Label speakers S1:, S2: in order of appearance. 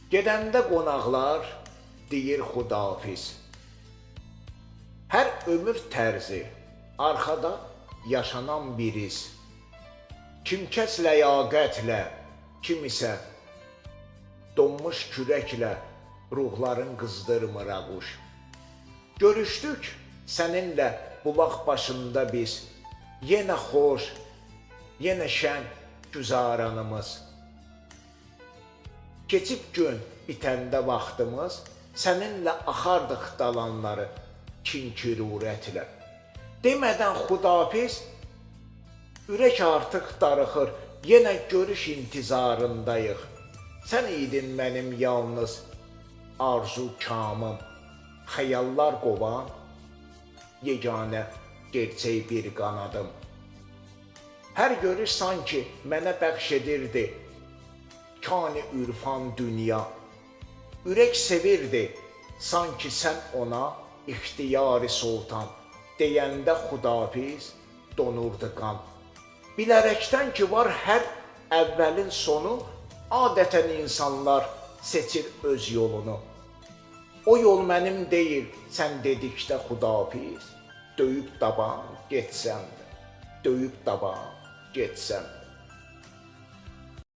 S1: Gedəndə qonaqlar deyir xudafiz. Hər ömür tərzi arxada yaşanan bir iz. Kim kəs ləyaqətlə, kim isə donmuş kürəklə ruhların qızdırmır ağuş. Görüşdük səninlə bulaq başında biz, yenə xoş, yenə şən güzaranımız. Keçib gün bitəndə vaxtımız, səninlə axardıq dalanları kin-kirurətlə. Demədən xudafiz, ürək artıq darıxır, yenə görüş intizarındayıq. Sən idin mənim yalnız arzu kamım, xəyallar qovan, yeganə gerçək bir qanadım. Hər görüş sanki mənə bəxş edirdi kani ürfan dünya. Ürək sevirdi, sanki sən ona ixtiyari sultan. Deyəndə xudafiz donurdu qan. Bilərəkdən ki var hər əvvəlin sonu, adətən insanlar seçir öz yolunu. O yol mənim deyil, sən dedikdə xudafiz, döyüb daban getsəm də, döyüb daban getsəm də.